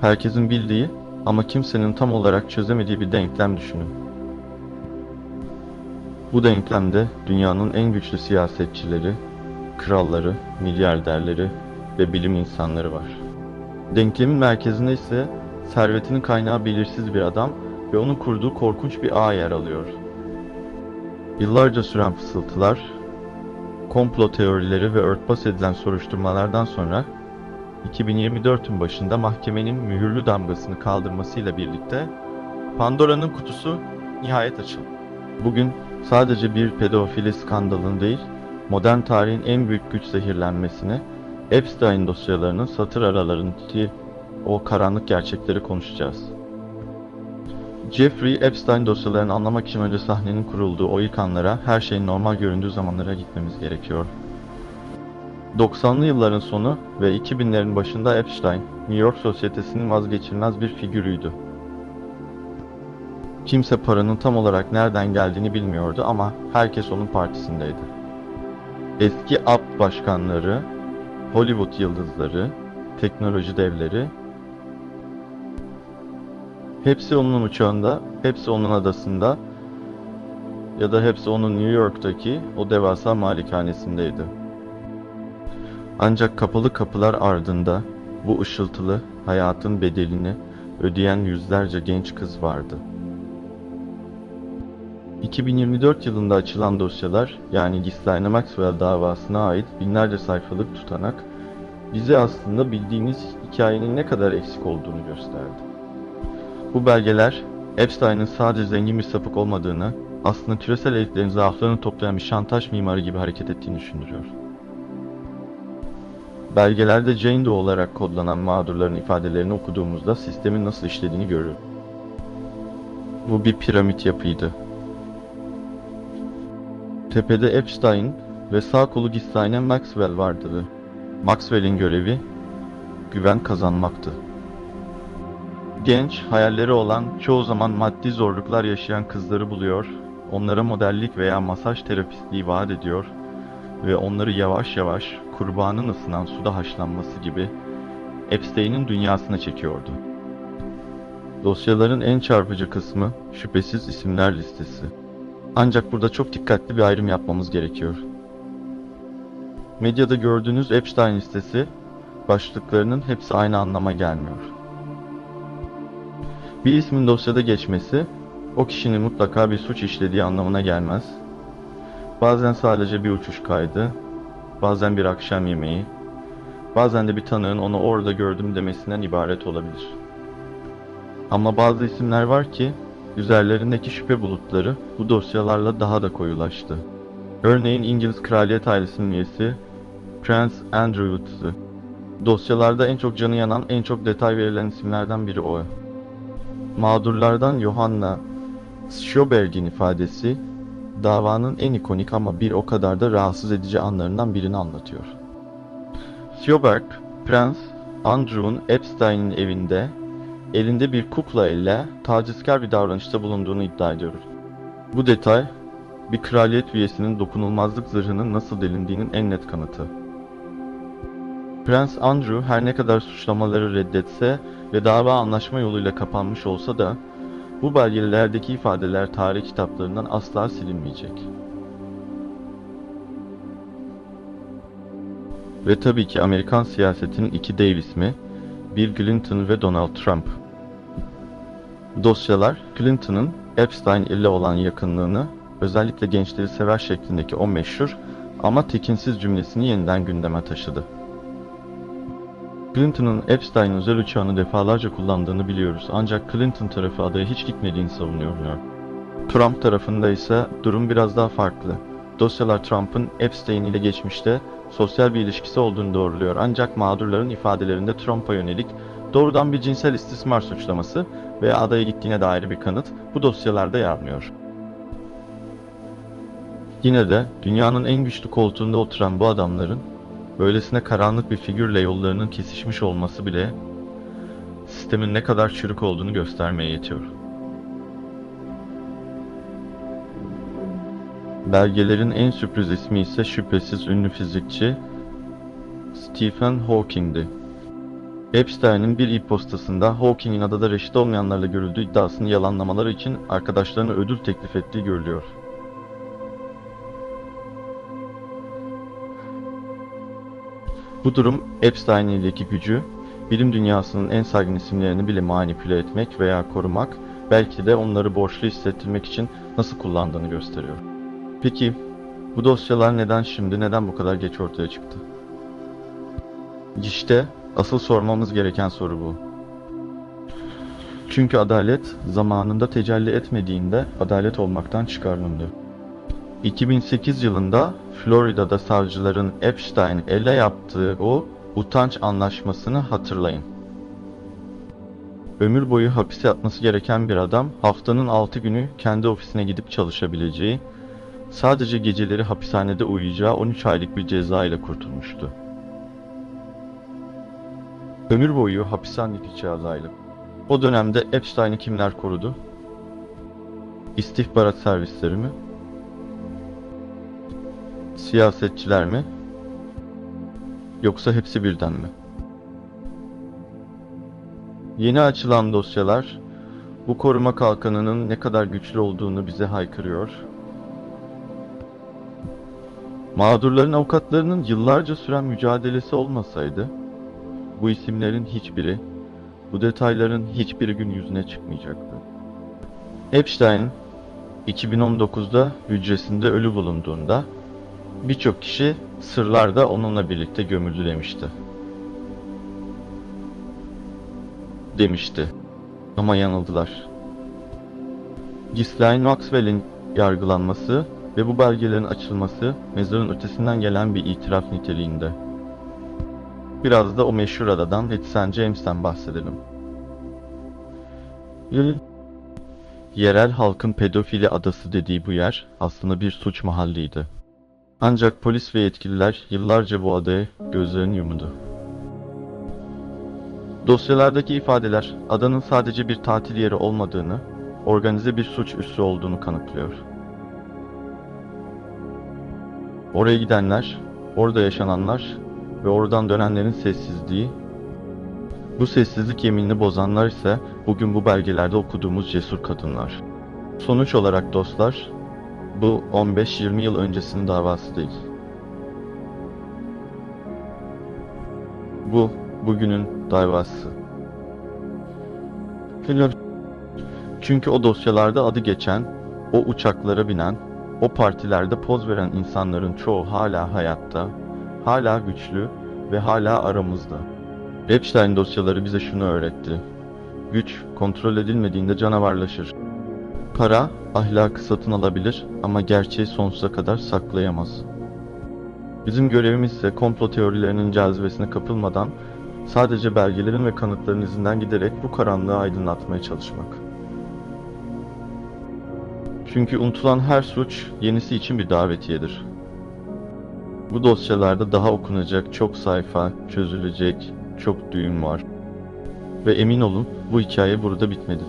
Herkesin bildiği ama kimsenin tam olarak çözemediği bir denklem düşünün. Bu denklemde dünyanın en güçlü siyasetçileri, kralları, milyarderleri ve bilim insanları var. Denklemin merkezinde ise servetinin kaynağı belirsiz bir adam ve onun kurduğu korkunç bir ağ yer alıyor. Yıllarca süren fısıltılar, komplo teorileri ve örtbas edilen soruşturmalardan sonra 2024'ün başında mahkemenin mühürlü damgasını kaldırmasıyla birlikte Pandora'nın kutusu nihayet açıldı. Bugün sadece bir pedofili skandalını değil, modern tarihin en büyük güç zehirlenmesini, Epstein dosyalarının satır aralarındaki o karanlık gerçekleri konuşacağız. Jeffrey Epstein dosyalarını anlamak için önce sahnenin kurulduğu o ilk anlara, her şeyin normal göründüğü zamanlara gitmemiz gerekiyor. 90'lı yılların sonu ve 2000'lerin başında Epstein, New York sosyetesinin vazgeçilmez bir figürüydü. Kimse paranın tam olarak nereden geldiğini bilmiyordu ama herkes onun partisindeydi. Eski AB başkanları, Hollywood yıldızları, teknoloji devleri, hepsi onun uçağında, hepsi onun adasında ya da hepsi onun New York'taki o devasa malikanesindeydi. Ancak kapalı kapılar ardında bu ışıltılı hayatın bedelini ödeyen yüzlerce genç kız vardı. 2024 yılında açılan dosyalar, yani Ghislaine Maxwell davasına ait binlerce sayfalık tutanak, bize aslında bildiğimiz hikayenin ne kadar eksik olduğunu gösterdi. Bu belgeler, Epstein'ın sadece zengin bir sapık olmadığını, aslında küresel elitlerin zaaflarını toplayan bir şantaj mimarı gibi hareket ettiğini düşündürüyor. Belgelerde Jane Doe olarak kodlanan mağdurların ifadelerini okuduğumuzda sistemin nasıl işlediğini görüyoruz. Bu bir piramit yapıydı. Tepede Epstein ve sağ kolu Ghislaine Maxwell vardı. Maxwell'in görevi güven kazanmaktı. Genç, hayalleri olan, çoğu zaman maddi zorluklar yaşayan kızları buluyor, onlara modellik veya masaj terapistliği vaat ediyor ve onları yavaş yavaş kurbanın ısınan suda haşlanması gibi Epstein'in dünyasına çekiyordu. Dosyaların en çarpıcı kısmı şüphesiz isimler listesi. Ancak burada çok dikkatli bir ayrım yapmamız gerekiyor. Medyada gördüğünüz Epstein listesi, başlıklarının hepsi aynı anlama gelmiyor. Bir ismin dosyada geçmesi, o kişinin mutlaka bir suç işlediği anlamına gelmez. Bazen sadece bir uçuş kaydı, bazen bir akşam yemeği, bazen de bir tanığın onu orada gördüm demesinden ibaret olabilir. Ama bazı isimler var ki, üzerlerindeki şüphe bulutları bu dosyalarla daha da koyulaştı. Örneğin İngiliz kraliyet ailesinin üyesi Prince Andrew Wood'tu. Dosyalarda en çok canı yanan, en çok detay verilen isimlerden biri o. Mağdurlardan Johanna Sjöberg'in ifadesi, davanın en ikonik ama bir o kadar da rahatsız edici anlarından birini anlatıyor. Sjöberg, Prens Andrew'un Epstein'in evinde elinde bir kukla ile tacizkar bir davranışta bulunduğunu iddia ediyor. Bu detay, bir kraliyet üyesinin dokunulmazlık zırhının nasıl delindiğinin en net kanıtı. Prens Andrew her ne kadar suçlamaları reddetse ve dava anlaşma yoluyla kapanmış olsa da, bu belgelerdeki ifadeler tarih kitaplarından asla silinmeyecek. Ve tabii ki Amerikan siyasetinin iki dev ismi, Bill Clinton ve Donald Trump. Dosyalar, Clinton'ın Epstein ile olan yakınlığını, özellikle gençleri sever şeklindeki o meşhur ama tekinsiz cümlesini yeniden gündeme taşıdı. Clinton'ın Epstein özel uçağını defalarca kullandığını biliyoruz, ancak Clinton tarafı adaya hiç gitmediğini savunuyor. Trump tarafında ise durum biraz daha farklı. Dosyalar Trump'ın Epstein ile geçmişte sosyal bir ilişkisi olduğunu doğruluyor, ancak mağdurların ifadelerinde Trump'a yönelik doğrudan bir cinsel istismar suçlaması veya adaya gittiğine dair bir kanıt bu dosyalarda yer almıyor. Yine de dünyanın en güçlü koltuğunda oturan bu adamların böylesine karanlık bir figürle yollarının kesişmiş olması bile sistemin ne kadar çürük olduğunu göstermeye yetiyor. Belgelerin en sürpriz ismi ise şüphesiz ünlü fizikçi Stephen Hawking'di. Epstein'in bir e-postasında Hawking'in adada reşit olmayanlarla görüldüğü iddiasını yalanlamaları için arkadaşlarına ödül teklif ettiği görülüyor. Bu durum Epstein'in elindeki gücü, bilim dünyasının en saygın isimlerini bile manipüle etmek veya korumak, belki de onları borçlu hissettirmek için nasıl kullandığını gösteriyor. Peki, bu dosyalar neden şimdi, neden bu kadar geç ortaya çıktı? İşte asıl sormamız gereken soru bu. Çünkü adalet zamanında tecelli etmediğinde adalet olmaktan çıkarıldı. 2008 yılında Florida'da savcıların Epstein ele yaptığı o utanç anlaşmasını hatırlayın. Ömür boyu hapise yatması gereken bir adam haftanın 6 günü kendi ofisine gidip çalışabileceği, sadece geceleri hapishanede uyuyacağı 13 aylık bir ceza ile kurtulmuştu. Ömür boyu hapishanedeki cezayla. O dönemde Epstein'i kimler korudu? İstihbarat servisleri mi? Siyasetçiler mi? Yoksa hepsi birden mi? Yeni açılan dosyalar bu koruma kalkanının ne kadar güçlü olduğunu bize haykırıyor. Mağdurların avukatlarının yıllarca süren mücadelesi olmasaydı, bu isimlerin hiçbiri, bu detayların hiçbiri gün yüzüne çıkmayacaktı. Epstein, 2019'da hücresinde ölü bulunduğunda, birçok kişi sırlar da onunla birlikte gömüldü demişti. Ama yanıldılar. Ghislaine Maxwell'in yargılanması ve bu belgelerin açılması mezarın ötesinden gelen bir itiraf niteliğinde. Biraz da o meşhur adadan St. James'ten bahsedelim. Yerel halkın pedofili adası dediği bu yer aslında bir suç mahalliydi. Ancak polis ve yetkililer yıllarca bu adaya gözlerini yumdu. Dosyalardaki ifadeler adanın sadece bir tatil yeri olmadığını, organize bir suç üssü olduğunu kanıtlıyor. Oraya gidenler, orada yaşananlar ve oradan dönenlerin sessizliği, bu sessizlik yeminini bozanlar ise bugün bu belgelerde okuduğumuz cesur kadınlar. Sonuç olarak dostlar, bu 15-20 yıl öncesinin davası değil. Bu bugünün davası. Çünkü o dosyalarda adı geçen, o uçaklara binen, o partilerde poz veren insanların çoğu hala hayatta, hala güçlü ve hala aramızda. Epstein dosyaları bize şunu öğretti. Güç kontrol edilmediğinde canavarlaşır. Para ahlakı satın alabilir ama gerçeği sonsuza kadar saklayamaz. Bizim görevimiz ise komplo teorilerinin cazibesine kapılmadan sadece belgelerin ve kanıtların izinden giderek bu karanlığı aydınlatmaya çalışmak. Çünkü unutulan her suç yenisi için bir davetiyedir. Bu dosyalarda daha okunacak çok sayfa, çözülecek çok düğüm var. Ve emin olun bu hikaye burada bitmedi.